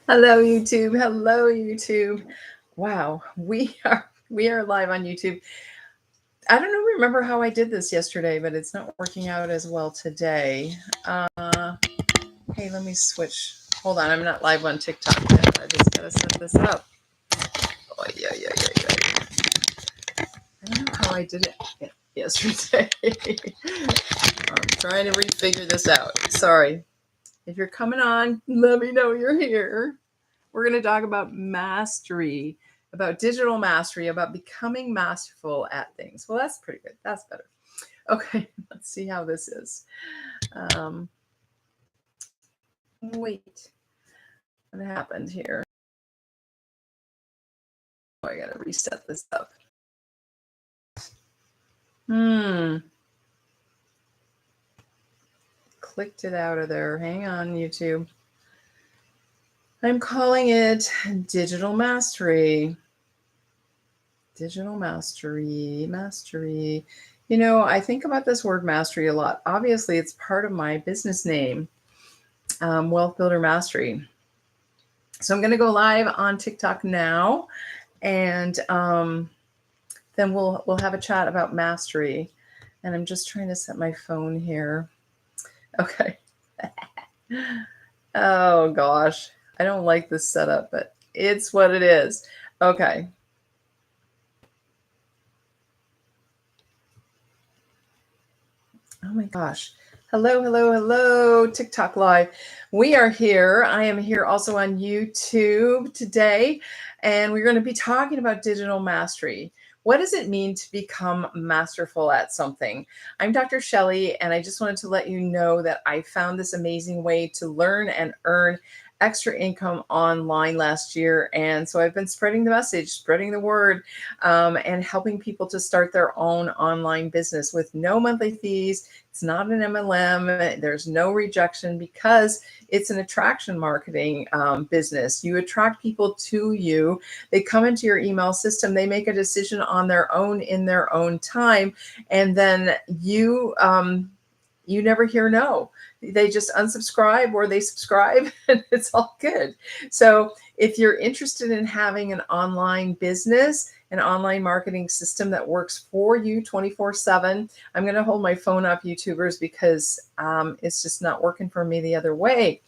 Hello, YouTube. Hello, YouTube. Wow, we are live on YouTube. I don't know, remember how I did this yesterday, but it's not working out as well today. Hey, let me switch. Hold on, I'm not live on TikTok yet. I just gotta set this up. Oh yeah, yeah, yeah, yeah. I don't know how I did it yesterday. I'm trying to refigure this out. Sorry. If you're coming on, let me know you're here. We're going to talk about mastery, about digital mastery, about becoming masterful at things. Well, that's pretty good. That's better. Okay, let's see how this is. Um, wait, what happened here? Oh, I got to reset this up. Clicked it out of there. Hang on, YouTube. I'm calling it digital mastery. Digital mastery, mastery. You know, I think about this word mastery a lot. Obviously, it's part of my business name, Wealth Builder Mastery. So I'm going to go live on TikTok now, and then we'll have a chat about mastery. And I'm just trying to set my phone here. Okay. Oh gosh, I don't like this setup, but it's what it is. Okay. Oh my gosh. Hello, hello, hello, TikTok Live. We are here. I am here also on YouTube today, and we're going to be talking about digital mastery. What does it mean to become masterful at something? I'm Dr. Shelley, and I just wanted to let you know that I found this amazing way to learn and earn extra income online last year. And so I've been spreading the message, spreading the word, and helping people to start their own online business with no monthly fees. It's not an MLM. There's no rejection because it's an attraction marketing business. You attract people to you. They come into your email system. They make a decision on their own in their own time, and then you never hear no. They just unsubscribe or they subscribe, and it's all good. So if you're interested in having an online business, an online marketing system that works for you 24/7, I'm going to hold my phone up, YouTubers, because it's just not working for me the other way.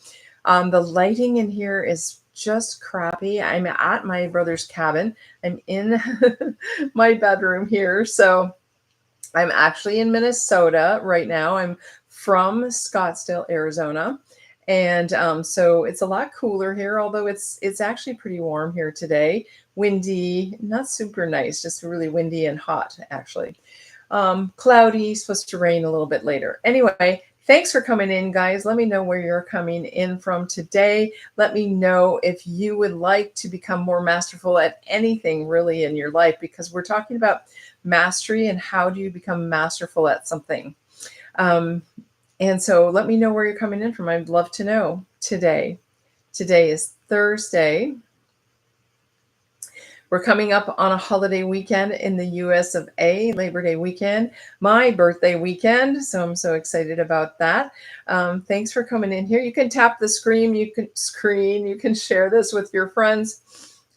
The lighting in here is just crappy. I'm at my brother's cabin. I'm in my bedroom here. So I'm actually in Minnesota right now. I'm from Scottsdale, Arizona. And so it's a lot cooler here, although it's actually pretty warm here today. Windy, not super nice, just really windy and hot, actually. Cloudy, supposed to rain a little bit later. Anyway, thanks for coming in, guys. Let me know where you're coming in from today. Let me know if you would like to become more masterful at anything really in your life, because we're talking about mastery and how do you become masterful at something. And so let me know where you're coming in from. I'd love to know today. Today is Thursday. We're coming up on a holiday weekend in the US of A, Labor Day weekend, my birthday weekend. So I'm so excited about that. Thanks for coming in here. You can tap the screen. You can share this with your friends.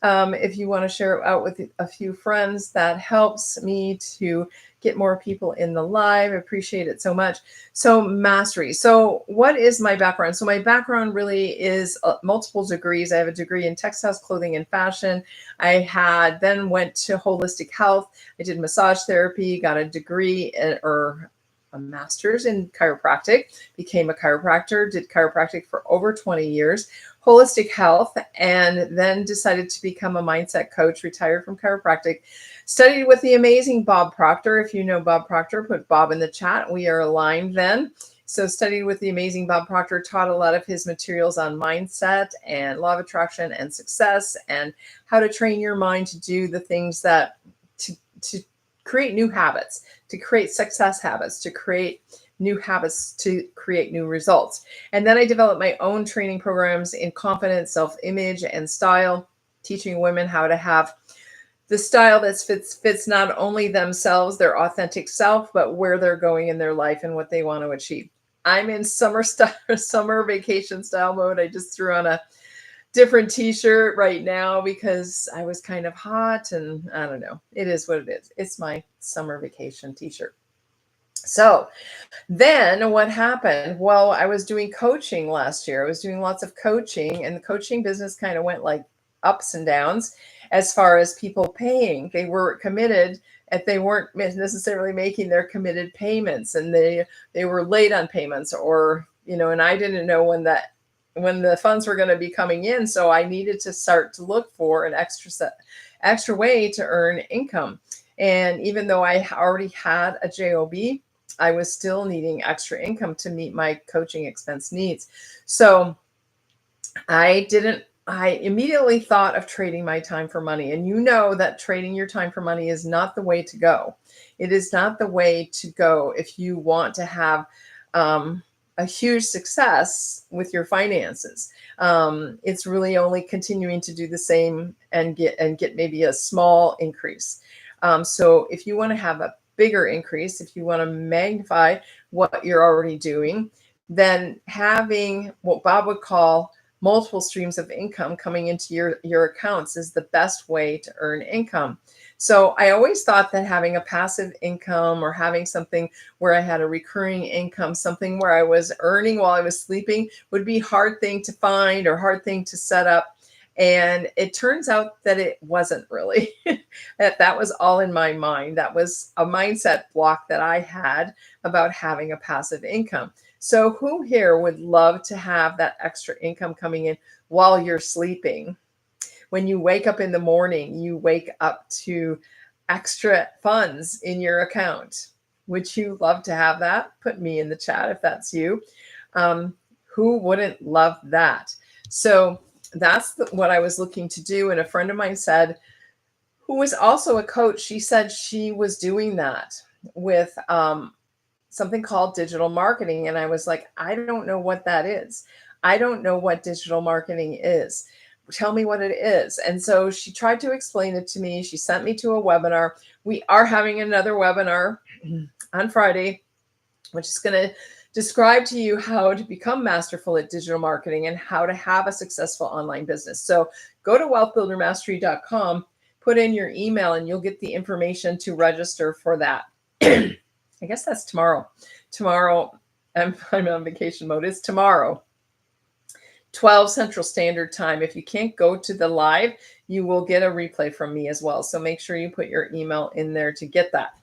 If you want to share it out with a few friends, that helps me to get more people in the live. I appreciate it so much. So mastery. So what is my background? So my background really is multiple degrees. I have a degree in textiles, clothing, and fashion. I then went to holistic health. I did massage therapy, got a degree or a master's in chiropractic, became a chiropractor, did chiropractic for over 20 years, holistic health, and then decided to become a mindset coach, retired from chiropractic, studied with the amazing Bob Proctor. If you know Bob Proctor, put Bob in the chat. We are aligned then. So studied with the amazing Bob Proctor, taught a lot of his materials on mindset and law of attraction and success and how to train your mind to do the things that to create new habits, to create success habits, to create new habits, to create new results. And then I developed my own training programs in confidence, self-image, and style, teaching women how to have the style that fits not only themselves, their authentic self, but where they're going in their life and what they want to achieve. I'm in summer vacation style mode. I just threw on a different t-shirt right now because I was kind of hot, and I don't know. It is what it is. It's my summer vacation t-shirt. So then what happened? Well, I was doing coaching last year. I was doing lots of coaching, and the coaching business kind of went like ups and downs as far as people paying. They were committed and they weren't necessarily making their committed payments, and they were late on payments, or and I didn't know when the funds were going to be coming in, so I needed to start to look for an extra way to earn income. And even though I already had a job, I was still needing extra income to meet my coaching expense needs. So I immediately thought of trading my time for money. And you know that trading your time for money is not the way to go. It is not the way to go if you want to have a huge success with your finances. It's really only continuing to do the same and get maybe a small increase. So if you want to have a bigger increase, if you want to magnify what you're already doing, then having what Bob would call multiple streams of income coming into your accounts is the best way to earn income. So I always thought that having a passive income, or having something where I had a recurring income, something where I was earning while I was sleeping, would be a hard thing to find or hard thing to set up. And it turns out that it wasn't really. That was all in my mind. That was a mindset block that I had about having a passive income. So who here would love to have that extra income coming in while you're sleeping? When you wake up in the morning, you wake up to extra funds in your account. Would you love to have that? Put me in the chat if that's you. Who wouldn't love that? So that's what I was looking to do. And a friend of mine said, who was also a coach, she said she was doing that with something called digital marketing. And I was like, I don't know what that is. I don't know what digital marketing is. Tell me what it is. And so she tried to explain it to me. She sent me to a webinar. We are having another webinar on Friday, which is going to describe to you how to become masterful at digital marketing and how to have a successful online business. So go to wealthbuildermastery.com, put in your email, and you'll get the information to register for that. I guess that's tomorrow. Tomorrow, I'm on vacation mode. It's tomorrow, 12 Central Standard Time. If you can't go to the live, you will get a replay from me as well. So make sure you put your email in there to get that.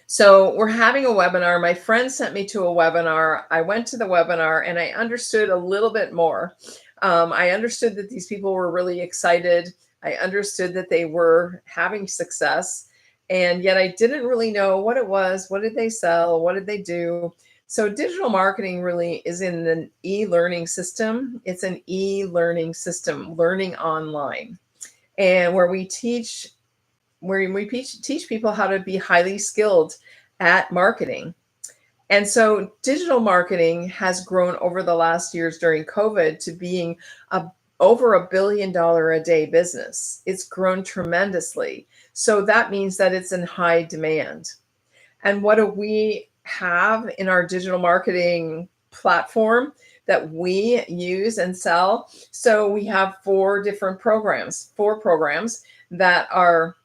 So we're having a webinar. My friend sent me to a webinar. I went to the webinar and I understood a little bit more. I understood that these people were really excited. I understood that they were having success. And yet I didn't really know what it was. What did they sell? What did they do? So digital marketing really is in an e-learning system. It's an e-learning system, learning online, and where we teach people how to be highly skilled at marketing. And so digital marketing has grown over the last years during COVID to being over $1 billion a day business. It's grown tremendously. So that means that it's in high demand. And what do we have in our digital marketing platform that we use and sell? So we have four programs that are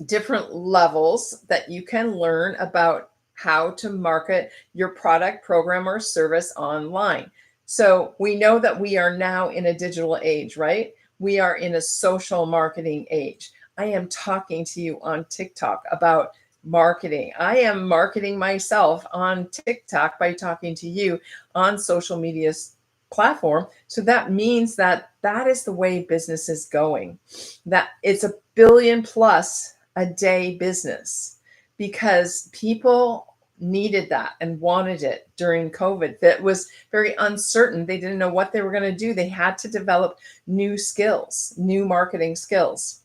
different levels that you can learn about how to market your product, program, or service online. So we know that we are now in a digital age, right? We are in a social marketing age. I am talking to you on TikTok about marketing. I am marketing myself on TikTok by talking to you on social media platform. So that means that is the way business is going. That it's $1 billion plus a day business because people needed that and wanted it during COVID. That was very uncertain. They didn't know what they were going to do. They had to develop new skills, new marketing skills.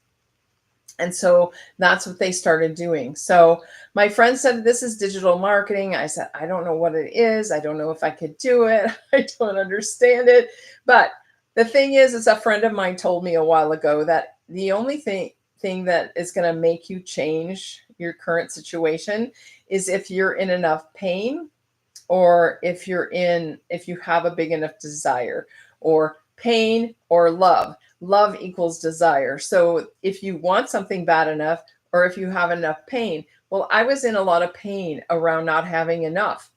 And so that's what they started doing. So my friend said, this is digital marketing. I said, I don't know what it is. I don't know if I could do it. I don't understand it. But the thing is a friend of mine told me a while ago that the only thing that is going to make you change your current situation is if you're in enough pain, or if you have a big enough desire, or pain or love. Love equals desire. So if you want something bad enough, or if you have enough pain, well, I was in a lot of pain around not having enough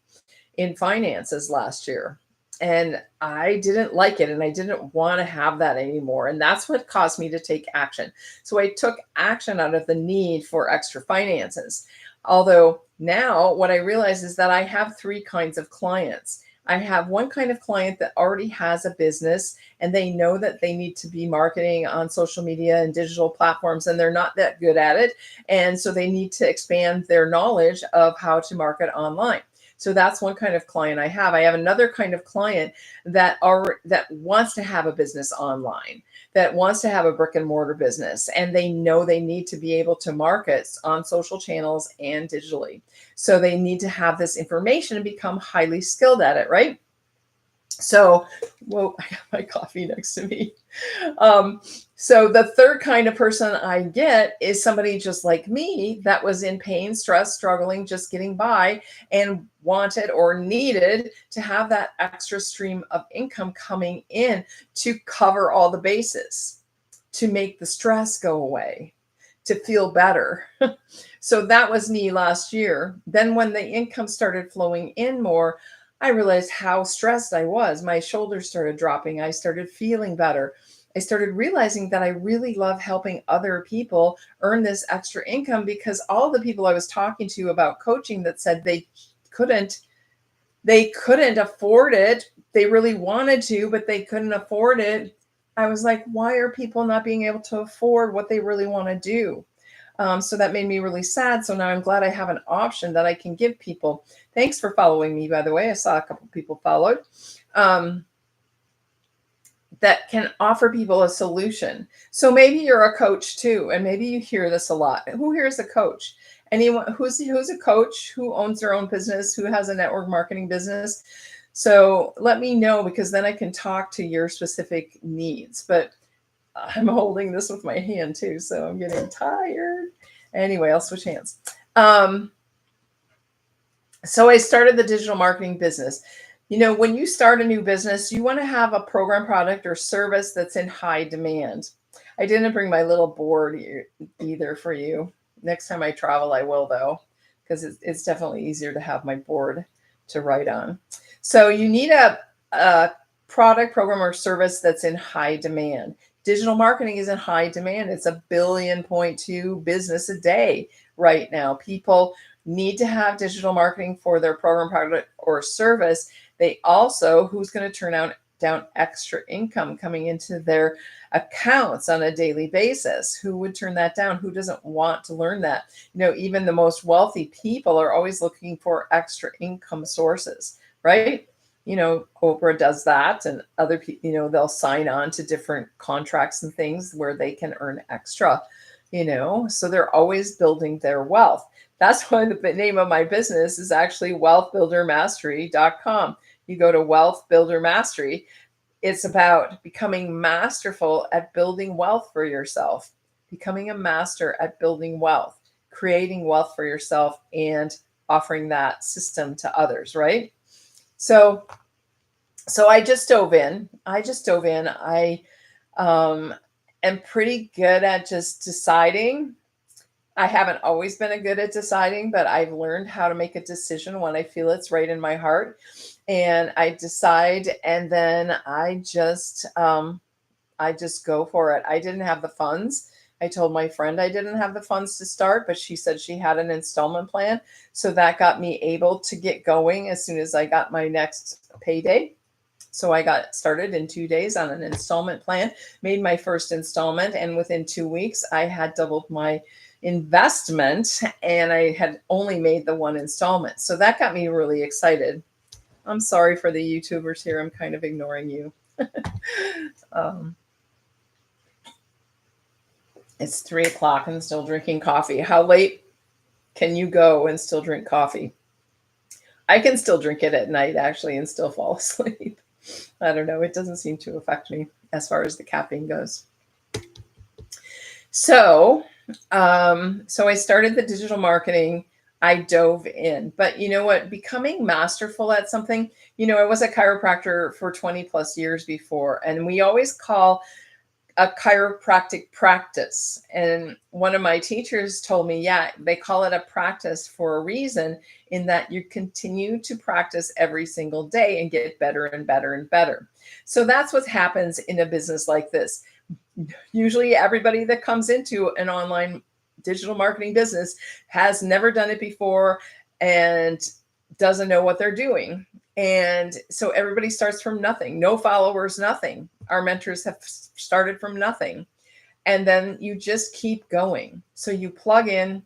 in finances last year. And I didn't like it and I didn't want to have that anymore. And that's what caused me to take action. So I took action out of the need for extra finances. Although now what I realize is that I have three kinds of clients. I have one kind of client that already has a business and they know that they need to be marketing on social media and digital platforms, and they're not that good at it. And so they need to expand their knowledge of how to market online. So that's one kind of client I have. I have another kind of client that wants to have a business online, that wants to have a brick and mortar business, and they know they need to be able to market on social channels and digitally. So they need to have this information and become highly skilled at it, right? So, whoa, I got my coffee next to me. So the third kind of person I get is somebody just like me that was in pain, stress, struggling, just getting by, and wanted or needed to have that extra stream of income coming in to cover all the bases, to make the stress go away, to feel better. So that was me last year. Then when the income started flowing in more, I realized how stressed I was. My shoulders started dropping. I started feeling better. I started realizing that I really love helping other people earn this extra income, because all the people I was talking to about coaching that said they couldn't afford it. They really wanted to, but they couldn't afford it. I was like, why are people not being able to afford what they really want to do? So that made me really sad. So now I'm glad I have an option that I can give people. Thanks for following me, by the way. I saw a couple people followed. That can offer people a solution. So maybe you're a coach too, and maybe you hear this a lot. Who here is a coach? Anyone who's a coach, who owns their own business, who has a network marketing business? So let me know, because then I can talk to your specific needs. But I'm holding this with my hand too, so I'm getting tired. Anyway, I'll switch hands. So I started the digital marketing business. You know, when you start a new business, you want to have a program, product, or service that's in high demand. I didn't bring my little board either for you. Next time I travel, I will, though, because it's definitely easier to have my board to write on. So you need a product, program, or service that's in high demand. Digital marketing is in high demand. It's a 1.2 billion business a day right now. People need to have digital marketing for their program, product, or service. They also, who's going to turn down extra income coming into their accounts on a daily basis? Who would turn that down? Who doesn't want to learn that? You know, even the most wealthy people are always looking for extra income sources, right? You know, Oprah does that, and other people, you know, they'll sign on to different contracts and things where they can earn extra, you know, so they're always building their wealth. That's why the name of my business is actually wealthbuildermastery.com. You go to Wealth Builder Mastery. It's about becoming masterful at building wealth for yourself, becoming a master at building wealth, creating wealth for yourself, and offering that system to others, right? So I just dove in. I am pretty good at just deciding. I haven't always been good at deciding, but I've learned how to make a decision when I feel it's right in my heart. And I decide, and then I just go for it. I didn't have the funds. I told my friend I didn't have the funds to start, but she said she had an installment plan. So that got me able to get going as soon as I got my next payday. So I got started in 2 days on an installment plan, made my first installment, and within 2 weeks, I had doubled my investment, and I had only made the one installment. So that got me really excited. I'm sorry for the YouTubers here. I'm kind of ignoring you. It's 3 o'clock and still drinking coffee. How late can you go and still drink coffee? I can still drink it at night, actually, and still fall asleep. I don't know. It doesn't seem to affect me as far as the caffeine goes. So I started the digital marketing. I dove in. But you know what? Becoming masterful at something, I was a chiropractor for 20 plus years before, and we always call a chiropractic practice. And one of my teachers told me, yeah, they call it a practice for a reason, in that you continue to practice every single day and get better and better and better. So that's what happens in a business like this. Usually, everybody that comes into an online digital marketing business has never done it before and doesn't know what they're doing. And so everybody starts from nothing, no followers, nothing. Our mentors have started from nothing. And then you just keep going. So you plug in,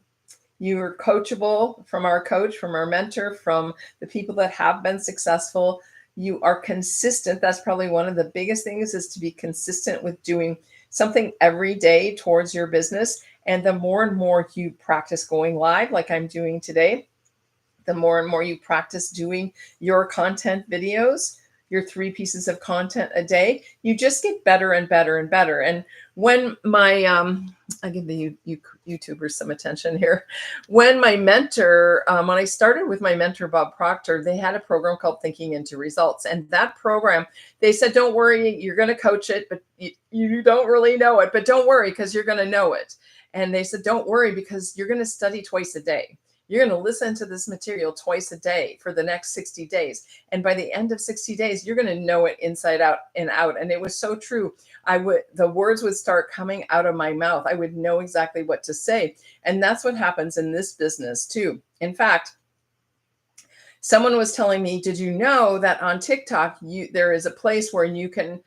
you're coachable from our coach, from our mentor, from the people that have been successful. You are consistent. That's probably one of the biggest things, is to be consistent with doing something every day towards your business. And the more and more you practice going live, like I'm doing today, the more and more you practice doing your content videos, your 3 pieces of content a day, you just get better and better and better. And when my, I give the YouTubers some attention here. When my mentor, when I started with my mentor, Bob Proctor, they had a program called Thinking into Results. And that program, they said, don't worry, you're going to coach it, but you don't really know it, but don't worry, because you're going to know it. And they said, don't worry, because you're going to study twice a day. You're going to listen to this material twice a day for the next 60 days. And by the end of 60 days, you're going to know it inside out and out. And it was so true. The words would start coming out of my mouth. I would know exactly what to say. And that's what happens in this business too. In fact, someone was telling me, did you know that on TikTok, there is a place where you can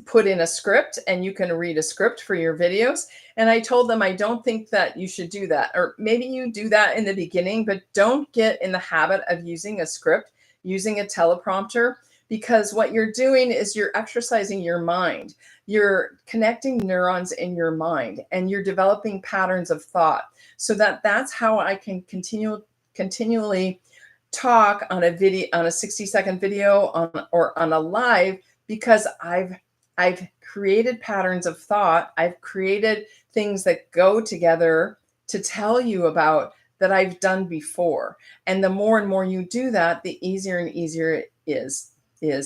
put in a script and you can read a script for your videos? And I told them, I don't think that you should do that. Or maybe you do that in the beginning, but don't get in the habit of using a script, using a teleprompter, because what you're doing is you're exercising your mind. You're connecting neurons in your mind, and you're developing patterns of thought, so that's how I can continually talk on a video, on a 60-second video, or on a live, because I've created patterns of thought. I've created things that go together to tell you about, that I've done before. And the more and more you do that, the easier and easier it is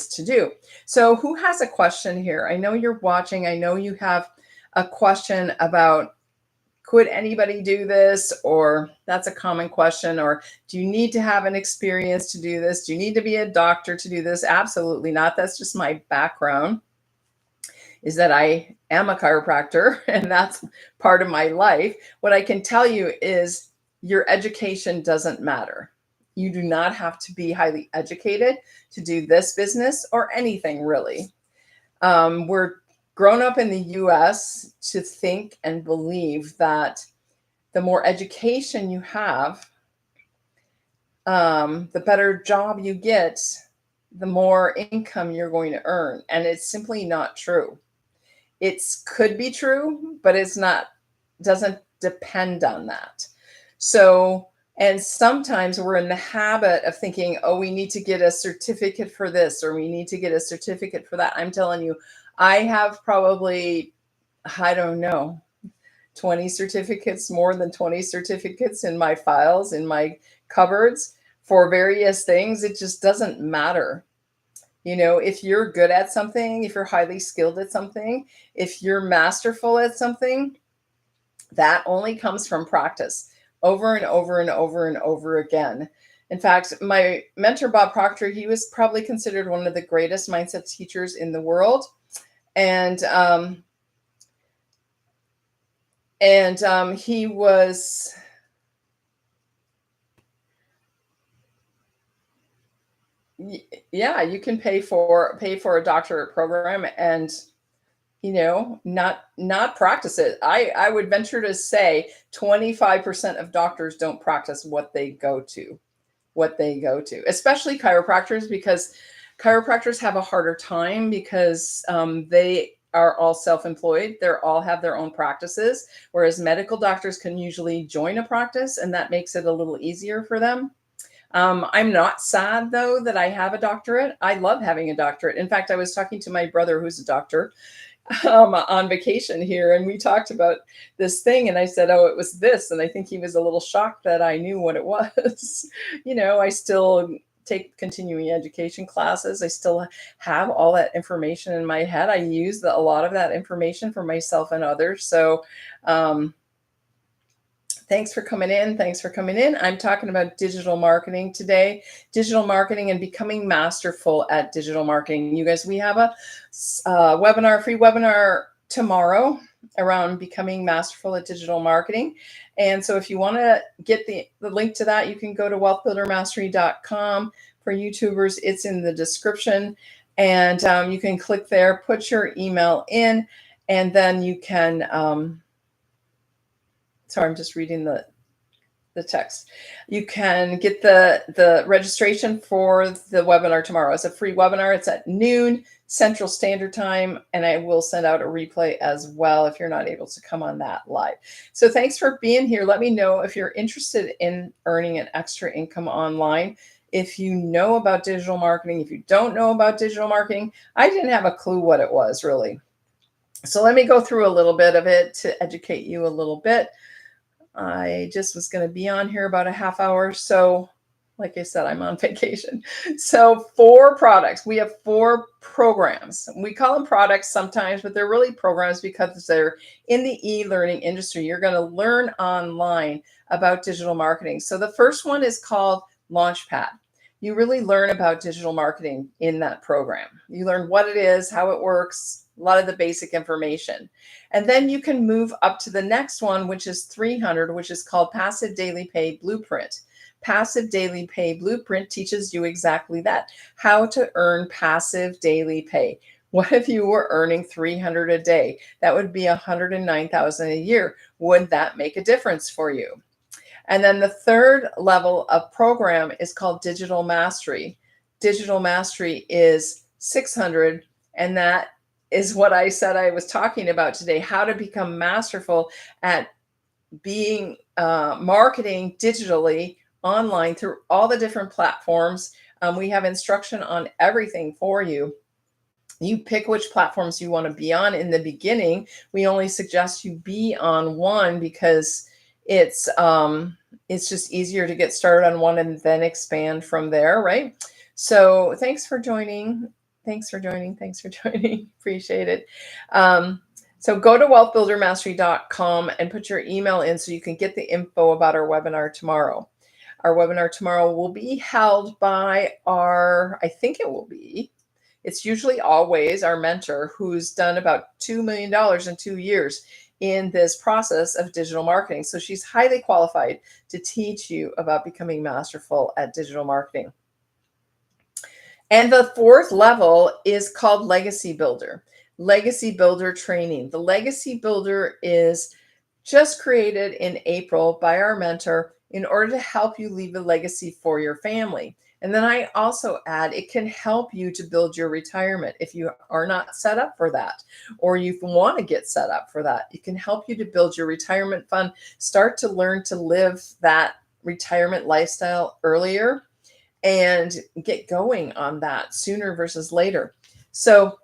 to do. So who has a question here? I know you're watching. I know you have a question about, could anybody do this? Or that's a common question. Or do you need to have an experience to do this? Do you need to be a doctor to do this? Absolutely not. That's just my background, is that I am a chiropractor, and that's part of my life. What I can tell you is your education doesn't matter. You do not have to be highly educated to do this business, or anything really. We're grown up in the US to think and believe that the more education you have, the better job you get, the more income you're going to earn. And it's simply not true. It could be true, but it's not, doesn't depend on that. So, and sometimes we're in the habit of thinking, oh, we need to get a certificate for this, or we need to get a certificate for that. I'm telling you, I have probably, I don't know, 20 certificates, more than 20 certificates in my files, in my cupboards, for various things. It just doesn't matter. If you're good at something, if you're highly skilled at something, if you're masterful at something, that only comes from practice, over and over and over and over again. In fact, my mentor, Bob Proctor, he was probably considered one of the greatest mindset teachers in the world. And he was, yeah, you can pay for a doctorate program and not practice it. I would venture to say 25% of doctors don't practice what they go to, especially chiropractors, because chiropractors have a harder time, because they are all self-employed. They all have their own practices, whereas medical doctors can usually join a practice, and that makes it a little easier for them. I'm not sad, though, that I have a doctorate. I love having a doctorate. In fact, I was talking to my brother, who's a doctor, on vacation here, and we talked about this thing, and I said, "Oh, it was this," and I think he was a little shocked that I knew what it was. I still take continuing education classes. I still have all that information in my head. I use a lot of that information for myself and others. So, um, thanks for coming in. Thanks for coming in. I'm talking about digital marketing today, digital marketing and becoming masterful at digital marketing. You guys, we have a free webinar tomorrow around becoming masterful at digital marketing. And so if you want to get the link to that, you can go to wealthbuildermastery.com. For YouTubers, it's in the description. And you can click there, put your email in, and then you can sorry, I'm just reading the text. You can get the registration for the webinar tomorrow. It's a free webinar. It's at noon Central Standard Time, and I will send out a replay as well if you're not able to come on that live. So thanks for being here. Let me know if you're interested in earning an extra income online. If you know about digital marketing, if you don't know about digital marketing, I didn't have a clue what it was really. So let me go through a little bit of it to educate you a little bit. I just was going to be on here about a half hour. So like I said, I'm on vacation. So 4 products. We have 4 programs. We call them products sometimes, but they're really programs because they're in the e-learning industry. You're going to learn online about digital marketing. So the first one is called Launchpad. You really learn about digital marketing in that program. You learn what it is, how it works, a lot of the basic information. And then you can move up to the next one, which is 300, which is called Passive Daily Pay Blueprint. Passive Daily Pay Blueprint teaches you exactly that, how to earn passive daily pay. What if you were earning 300 a day? That would be 109,000 a year. Would that make a difference for you? And then the third level of program is called Digital Mastery. Digital Mastery is 600, and that is what I said I was talking about today, how to become masterful at being marketing digitally online through all the different platforms. We have instruction on everything for you. You pick which platforms you want to be on. In the beginning, we only suggest you be on one because it's just easier to get started on one and then expand from there, right? So thanks for joining. Thanks for joining. Thanks for joining. Appreciate it. So go to wealthbuildermastery.com and put your email in so you can get the info about our webinar tomorrow. Our webinar tomorrow will be held by it's usually always our mentor who's done about $2 million in 2 years in this process of digital marketing. So she's highly qualified to teach you about becoming masterful at digital marketing. And the 4th level is called Legacy Builder. Legacy Builder training. The Legacy Builder is just created in April by our mentor in order to help you leave a legacy for your family. And then I also add, it can help you to build your retirement if you are not set up for that, or you want to get set up for that. It can help you to build your retirement fund, start to learn to live that retirement lifestyle earlier, and get going on that sooner versus later. So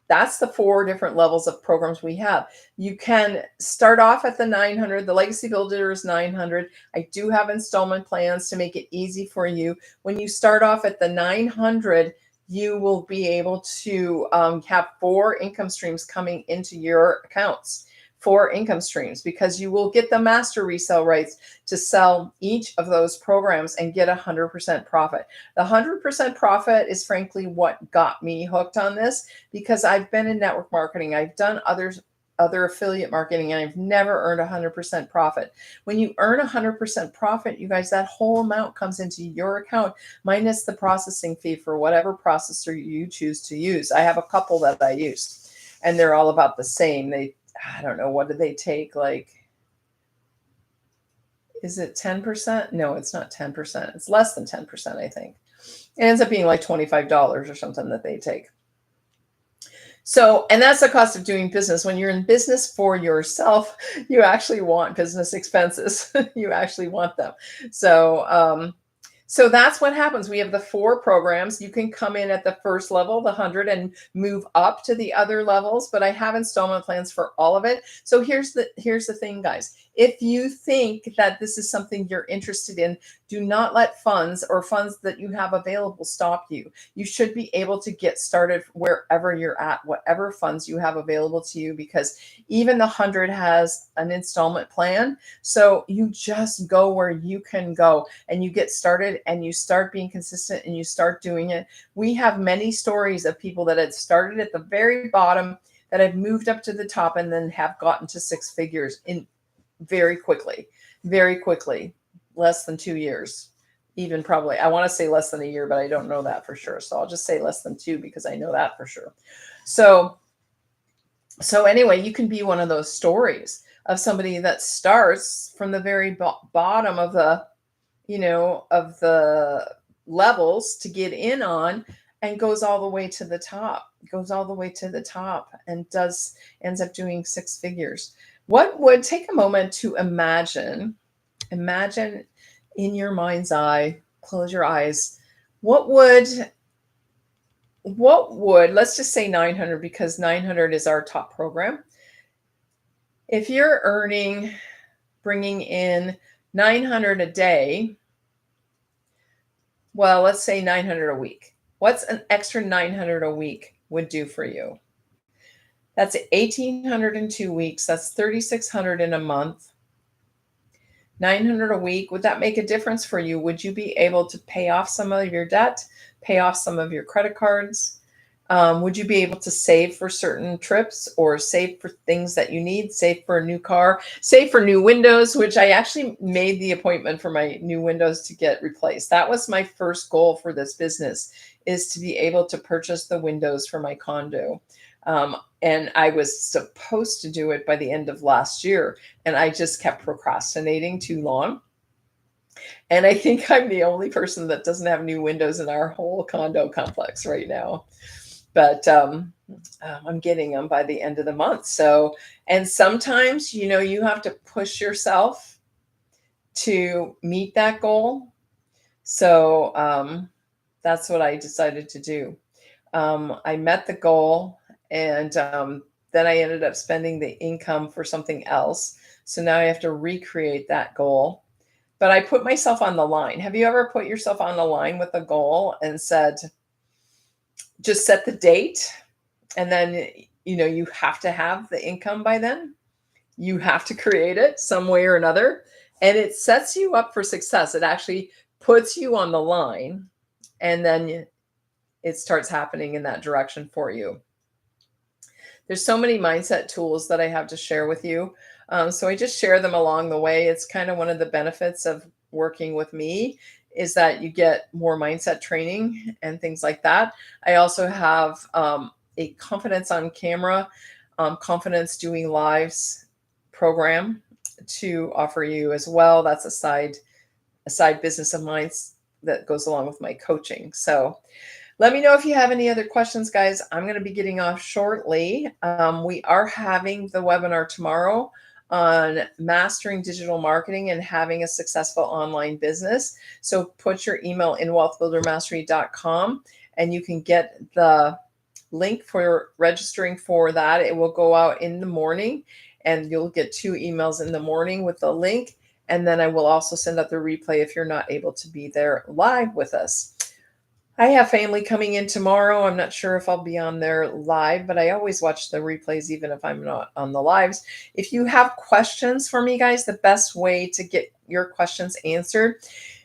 that's the 4 different levels of programs we have. You can start off at the 900. The Legacy Builder is 900. I do have installment plans to make it easy for you. When you start off at the 900, you will be able to have 4 income streams coming into your accounts. 4 income streams, because you will get the master resale rights to sell each of those programs and get 100% profit. The 100% profit is frankly what got me hooked on this, because I've been in network marketing. I've done other affiliate marketing, and I've never earned 100% profit. When you earn 100% profit, you guys, that whole amount comes into your account minus the processing fee for whatever processor you choose to use. I have a couple that I use, and they're all about the same. I don't know, what do they take? Like, is it 10%? No, it's not 10%. It's less than 10%, I think. It ends up being like $25 or something that they take. So, and that's the cost of doing business. When you're in business for yourself, you actually want business expenses. You actually want them. So So that's what happens. We have the 4 programs. You can come in at the first level, the 100, and move up to the other levels, but I have installment plans for all of it. So here's the thing, guys. If you think that this is something you're interested in, do not let funds or funds that you have available stop you. You should be able to get started wherever you're at, whatever funds you have available to you, because even the 100 has an installment plan. So you just go where you can go and you get started and you start being consistent and you start doing it. We have many stories of people that had started at the very bottom that have moved up to the top and then have gotten to 6 figures in very quickly, less than 2 years. Even probably, I want to say less than a year, but I don't know that for sure. So I'll just say less than 2 because I know that for sure. So anyway, you can be one of those stories of somebody that starts from the very bottom of the, of the levels to get in on, and goes all the way to the top, and ends up doing 6 figures. What would take a moment to imagine in your mind's eye, close your eyes. What would, let's just say 900, because 900 is our top program. If you're bringing in 900 a day, well, let's say 900 a week. What's an extra 900 a week would do for you? That's 1,800 in 2 weeks. That's 3,600 in a month. 900 a week. Would that make a difference for you? Would you be able to pay off some of your debt, pay off some of your credit cards? Would you be able to save for certain trips, or save for things that you need, save for a new car, save for new windows, which I actually made the appointment for my new windows to get replaced. That was my first goal for this business, is to be able to purchase the windows for my condo. And I was supposed to do it by the end of last year, and I just kept procrastinating too long. And I think I'm the only person that doesn't have new windows in our whole condo complex right now. But I'm getting them by the end of the month. So, and sometimes, you have to push yourself to meet that goal. So that's what I decided to do. I met the goal, and then I ended up spending the income for something else. So now I have to recreate that goal. But I put myself on the line. Have you ever put yourself on the line with a goal and said, just set the date, and then, you have to have the income by then? You have to create it some way or another. And it sets you up for success. It actually puts you on the line, and then it starts happening in that direction for you. There's so many mindset tools that I have to share with you. So I just share them along the way. It's kind of one of the benefits of working with me, is that you get more mindset training and things like that. I also have a confidence on camera, confidence doing lives program to offer you as well. That's a side business of mine that goes along with my coaching. So let me know if you have any other questions, guys. I'm going to be getting off shortly. We are having the webinar tomorrow on mastering digital marketing and having a successful online business. So put your email in wealthbuildermastery.com, and you can get the link for registering for that. It will go out in the morning, and you'll get 2 emails in the morning with the link. And then I will also send out the replay if you're not able to be there live with us. I have family coming in tomorrow. I'm not sure if I'll be on there live, but I always watch the replays even if I'm not on the lives. If you have questions for me, guys, the best way to get your questions answered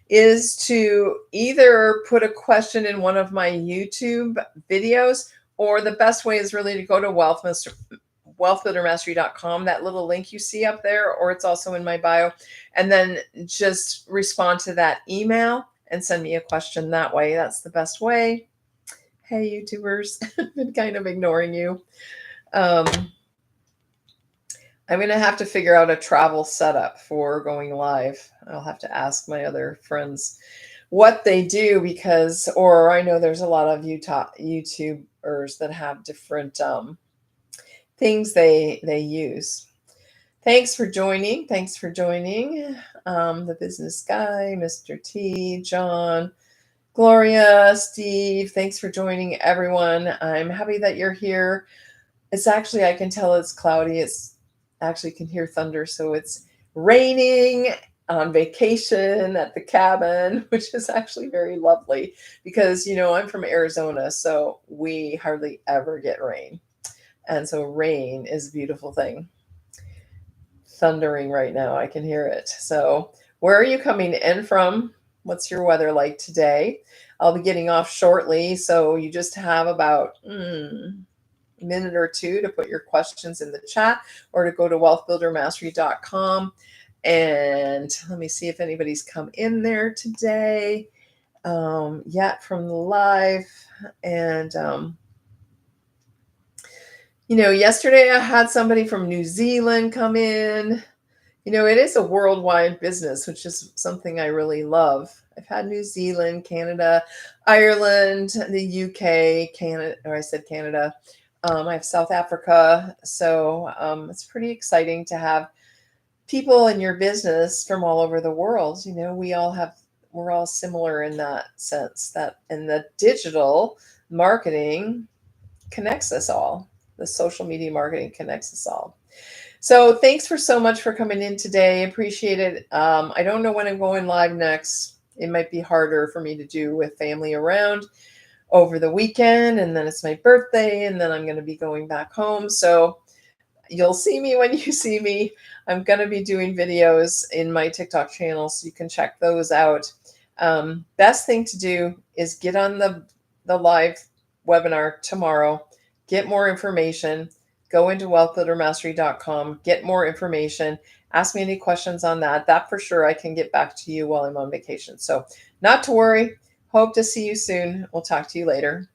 is to either put a question in one of my YouTube videos, or the best way is really to go to wealthbuildermastery.com, that little link you see up there, or it's also in my bio, and then just respond to that email and send me a question that way. That's the best way. Hey, YouTubers, I've been kind of ignoring you. I'm going to have to figure out a travel setup for going live. I'll have to ask my other friends what they do, because, or I know there's a lot of YouTubers that have different things they use. Thanks for joining. the business guy, Mr. T, John, Gloria, Steve. Thanks for joining, everyone. I'm happy that you're here. It's actually, I can tell it's cloudy. It's actually can hear thunder. So it's raining on vacation at the cabin, which is actually very lovely because, I'm from Arizona, so we hardly ever get rain. And so rain is a beautiful thing. Thundering right now. I can hear it. So where are you coming in from? What's your weather like today? I'll be getting off shortly. So you just have about minute or two to put your questions in the chat or to go to wealthbuildermastery.com. And let me see if anybody's come in there today yet from the live. And, yesterday I had somebody from New Zealand come in. It is a worldwide business, which is something I really love. I've had New Zealand, Canada, Ireland, the UK, Canada, or I said Canada. I have South Africa. So it's pretty exciting to have people in your business from all over the world. We're all similar in that sense, that in the digital marketing connects us all. The social media marketing connects us all. So thanks so much for coming in today. Appreciate it. I don't know when I'm going live next. It might be harder for me to do with family around over the weekend, and then it's my birthday, and then I'm going to be going back home. So you'll see me when you see me. I'm going to be doing videos in my TikTok channel, so you can check those out. Best thing to do is get on the live webinar tomorrow, get more information, go into wealthbuildermastery.com, get more information, ask me any questions on that. That for sure I can get back to you while I'm on vacation. So not to worry. Hope to see you soon. We'll talk to you later.